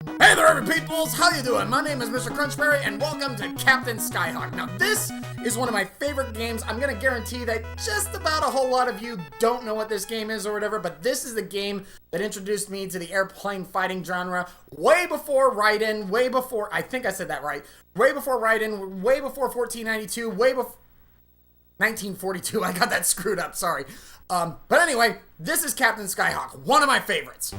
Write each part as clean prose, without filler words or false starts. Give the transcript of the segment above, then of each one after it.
Hey there, peoples! How you doing? My name is Mr. Crunchberry, and welcome to Captain Skyhawk. Now, this is one of my favorite games. I'm gonna guarantee that just about a whole lot of you don't know what this game is or whatever, but this is the game that introduced me to the airplane fighting genre way before Raiden, way before, I think I said that right, way before Raiden, way before 1492, way before 1942. I got that screwed up, sorry. But anyway, this is Captain Skyhawk, one of my favorites.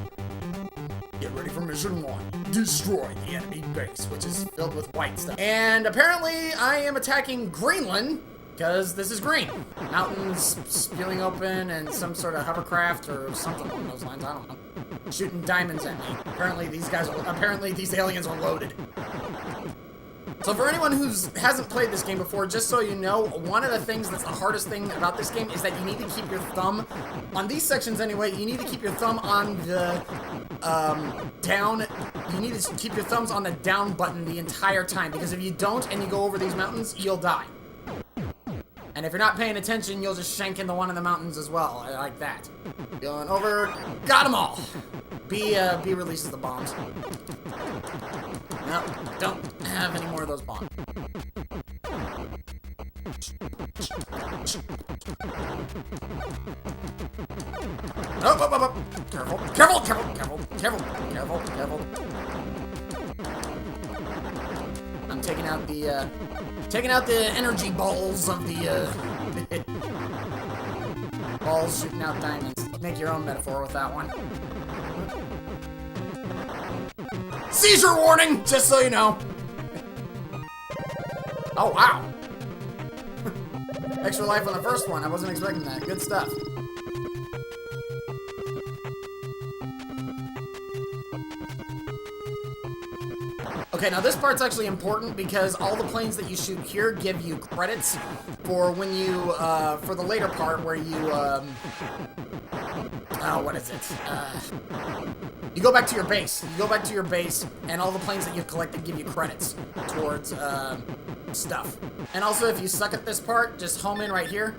Get ready for mission 1. Destroy the enemy base, which is filled with white stuff. And apparently I am attacking Greenland, because this is green. Mountains spewing open and some sort of hovercraft or something along those lines, I don't know. Shooting diamonds at me. Apparently these aliens are loaded. So for anyone who hasn't played this game before, just so you know, one of the things that's the hardest thing about this game is that you need to keep your thumb, on these sections anyway, you need to keep your thumb on the down, you need to keep your thumbs on the down button the entire time, because if you don't and you go over these mountains, you'll die. And if you're not paying attention, you'll just shank into one of the mountains as well, like that. Going over, got them all! B releases the bombs. No, don't have any more of those bombs. Oh. Careful. I'm taking out the energy balls of the, balls shooting out diamonds. Make your own metaphor with that one. Seizure warning, just so you know. Oh, wow. Extra life on the first one. I wasn't expecting that. Good stuff. Okay, now this part's actually important because all the planes that you shoot here give you credits for when you, for the later part where you, what is it? You go back to your base. And all the planes that you've collected give you credits towards, stuff. And also, if you suck at this part, just home in right here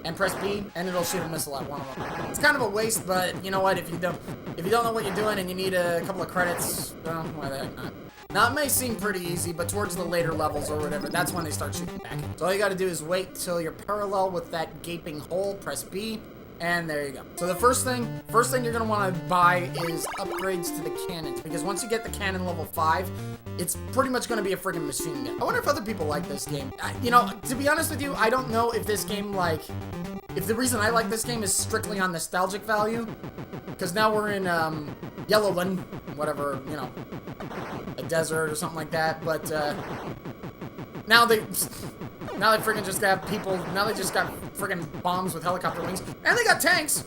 and press B, and it'll shoot a missile at one of them. It's kind of a waste, but you know what? If you don't know what you're doing and you need a couple of credits, well, why the heck not? Now, it may seem pretty easy, but towards the later levels or whatever, that's when they start shooting back. So all you gotta do is wait till you're parallel with that gaping hole, press B, and there you go. So the first thing you're gonna wanna buy is upgrades to the cannons, because once you get the cannon level 5, it's pretty much gonna be a friggin' machine gun. I wonder if other people like this game. You know, to be honest with you, I don't know if this game, like, if the reason I like this game is strictly on nostalgic value, because now we're in, Yellowland, whatever, you know, a desert or something like that, but, now they friggin' just got people, now they just got friggin' bombs with helicopter wings, and they got tanks!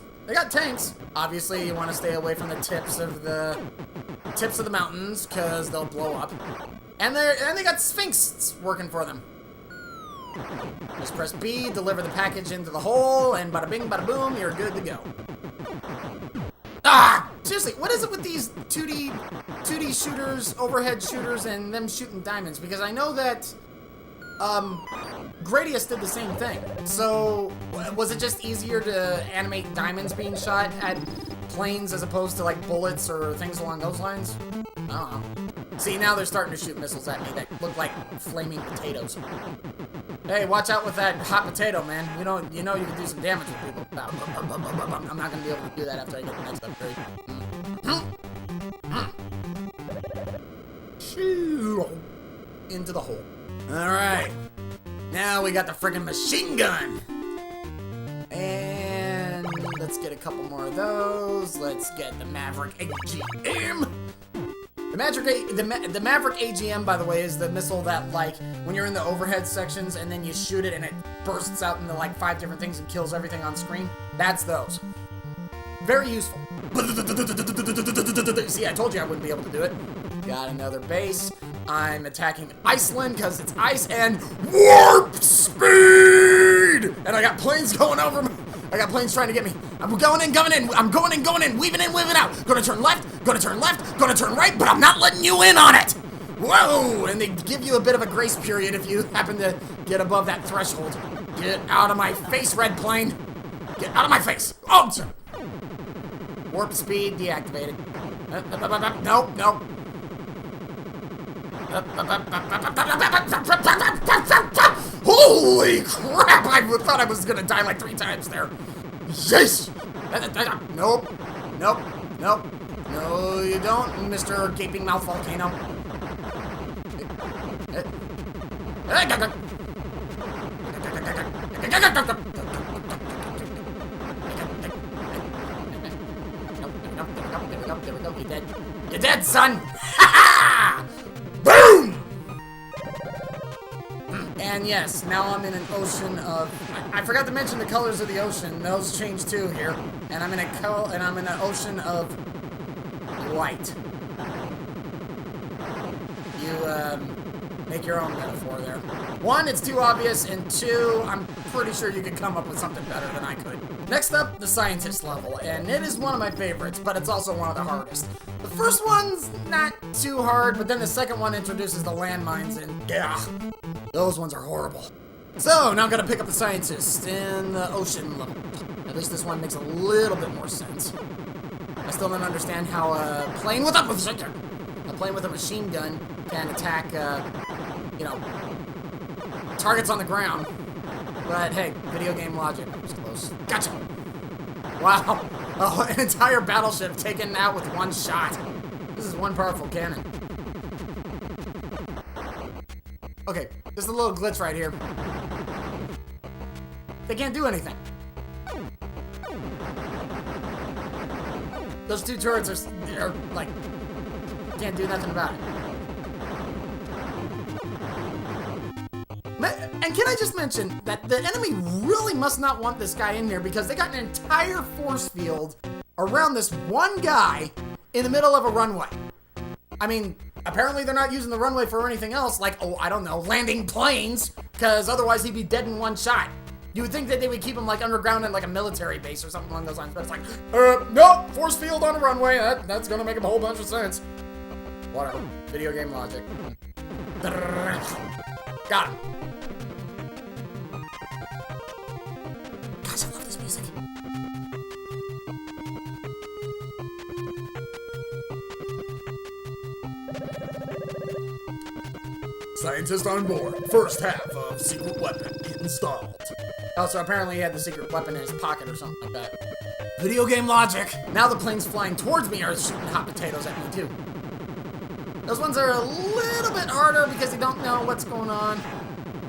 Obviously, you want to stay away from the tips of the mountains, because they'll blow up. And they got Sphinx working for them. Just press B, deliver the package into the hole, and bada bing, bada boom, you're good to go. Ah! Seriously, what is it with these 2D shooters, overhead shooters, and them shooting diamonds? Because I know that, Gradius did the same thing. So, was it just easier to animate diamonds being shot at planes as opposed to, like, bullets or things along those lines? I don't know. See, now they're starting to shoot missiles at me that look like flaming potatoes. Hey, watch out with that hot potato, man. You know you can do some damage with people. I'm not gonna be able to do that after I get the next upgrade. Into the hole. Alright. Now we got the friggin' machine gun. And let's get a couple more of those. Let's get the Maverick AGM. The Maverick AGM, by the way, is the missile that, like, when you're in the overhead sections and then you shoot it and it bursts out into, like, 5 different things and kills everything on screen. That's those. Very useful. See, I told you I wouldn't be able to do it. Got another base. I'm attacking Iceland because it's ice and warp speed! And I got planes going over me. I got planes trying to get me. I'm going in. I'm going in, weaving in, weaving out. Gonna turn left, gonna turn right, but I'm not letting you in on it. Whoa! And they give you a bit of a grace period if you happen to get above that threshold. Get out of my face, red plane. Get out of my face. Oh, sir. Warp speed deactivated. Nope. Holy crap! I thought I was gonna die like 3 times there. Yes! Nope. Nope. Nope. No, you don't, Mr. Gaping Mouth Volcano. There we go. You're dead. You're dead, son! Boom! And yes, now I'm in an ocean of... I forgot to mention the colors of the ocean. Those change too here. And I'm in an ocean of white. You make your own metaphor there. 1, it's too obvious, and 2, I'm pretty sure you could come up with something better than I could. Next up, the scientist level, and it is one of my favorites, but it's also one of the hardest. The first one's not too hard, but then the second one introduces the landmines, and yeah, those ones are horrible. So, now I'm gonna pick up the scientist in the ocean level. At least this one makes a little bit more sense. I still don't understand how a plane with a machine gun can attack, targets on the ground. But hey, video game logic. I was close. Gotcha! Wow. Oh, an entire battleship taken out with 1 shot. This is one powerful cannon. Okay, there's a little glitch right here. They can't do anything. Those 2 turrets are like, can't do nothing about it. And can I just mention that the enemy really must not want this guy in here because they got an entire force field around this one guy in the middle of a runway. I mean, apparently they're not using the runway for anything else, like, oh, I don't know, landing planes, because otherwise he'd be dead in 1 shot. You would think that they would keep him, like, underground in, like, a military base or something along those lines, but it's like, nope, force field on a runway, that's gonna make a whole bunch of sense. Whatever. Video game logic. Got him. Gosh, I love this music. Scientist on board. First half of secret weapon installed. Oh, so apparently he had the secret weapon in his pocket or something like that. Video game logic. Now the planes flying towards me are shooting hot potatoes at me too. Those ones are a little bit harder because they don't know what's going on.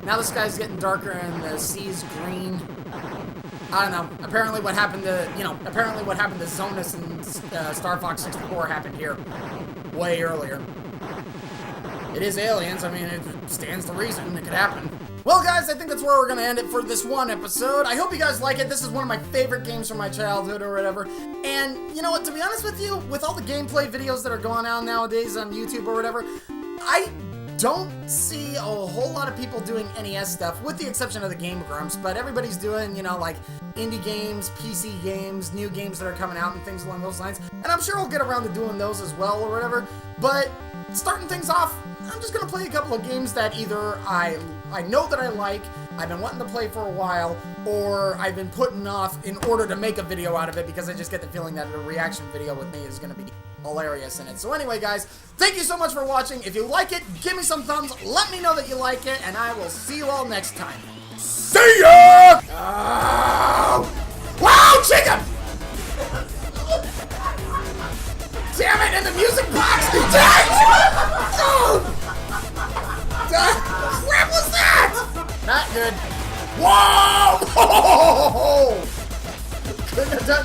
Now the sky's getting darker and the sea's green. I don't know. Apparently what happened to Zonus and Star Fox 64 happened here way earlier. It is aliens. I mean, it stands to reason it could happen. Well, guys, I think that's where we're going to end it for this one episode. I hope you guys like it. This is one of my favorite games from my childhood or whatever. And you know what? To be honest with you, with all the gameplay videos that are going on nowadays on YouTube or whatever, I don't see a whole lot of people doing NES stuff, with the exception of the Game Grumps, but everybody's doing, like, indie games, PC games, new games that are coming out and things along those lines. And I'm sure I'll get around to doing those as well or whatever. But starting things off, I'm just gonna play a couple of games that either I know that I like, I've been wanting to play for a while, or I've been putting off in order to make a video out of it because I just get the feeling that a reaction video with me is gonna be hilarious in it. So anyway, guys, thank you so much for watching. If you like it, give me some thumbs, let me know that you like it, and I will see you all next time. See ya! Oh! Wow, chicken! Damn it, and the music box! Dang! Oh! The crap was that? Not good. Whoa! Couldn't have done that.